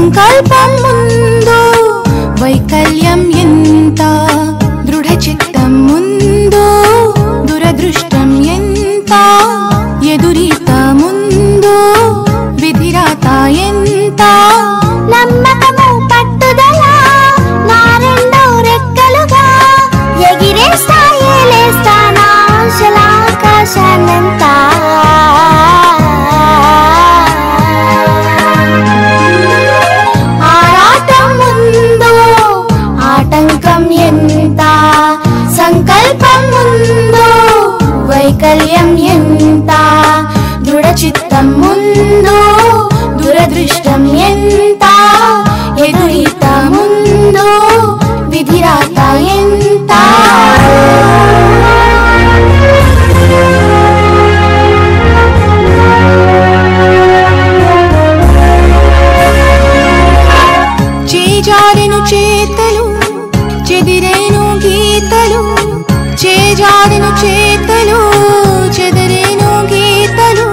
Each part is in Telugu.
సంకల్పం ముందు వైకల్యం ఎంత, దృఢ చిత్తం ముందు దురదృష్టం ఎంత, ఎదురీత ముందు విధిరాత ఎంత. నమ్మకము పట్టుదల నా రెండు రెక్కలుగా ఎగిరేస్తా ఏలేస్తా నా ఆశల ఆకాశాన్నంతా. ఆరాటం ముందు ఆటంకం ఎంత, సంకల్పం ముందు వైకల్యం ఎంత, దృఢ చిత్తం ముందు దురదృష్టం ఎంత, ఎదురీత ముందు విధిరాత ఎంత. చేజారెను చేతలు చెదిరేను గీతలు, చేజారెను చేతలు చెదిరేను గీతలు,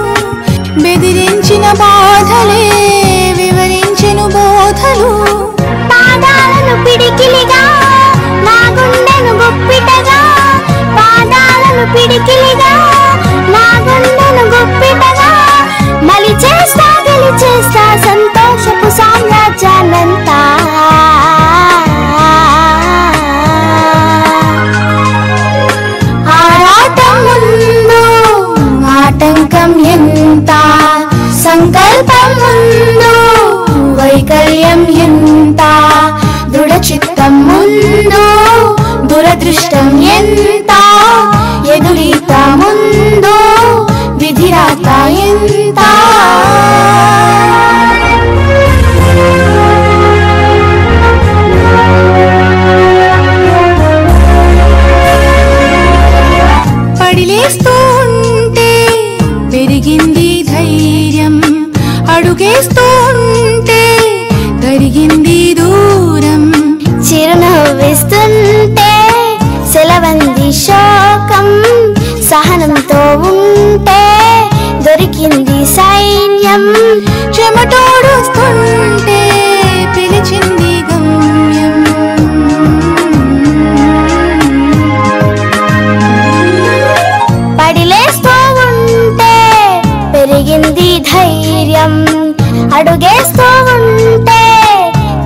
బెదిరించిన బాధలే వివరించెను బోధలు. పాదాలను పిడికిలిగా నా గుండెను గుప్పిటగా, పాదాలను పిడికిలిగా నా గుండెను గుప్పిటగా, మలిచేస్తా గెలిచేస్తా సంతోషపు సామ్రాజ్యాన్నంతా. ఆరాటం ముందు ఆటంకం ఎంత, సంకల్పం ముందు వైకల్యం ఎంత, దృఢ చిత్తం ముందు దురదృష్టం ఎంత, ఎదురీత ముందు విధిరాత ఎంత. పడిలేస్తూ ఉంటే పెరిగింది ధైర్యం, అడుగేస్తూ ఉంటే కరిగింది దూరం, చిరునవ్విస్తుంటే సెలవంది శోకం, సహనంతో ఉంటే దొరికింది సైన్యం, చెమటోడుస్తుంటే పిలిచింది గమ్యం. పడిలేస్తూ ఉంటే పెరిగింది ధైర్యం, అడుగేస్తూ ఉంటే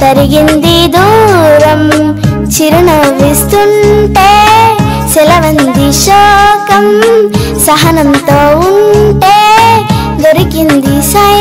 తరిగింది దూరం, చిరునవ్విస్తుంటే సెలవంది శోకం, సహనంతో ఉంటే దొరికింది సై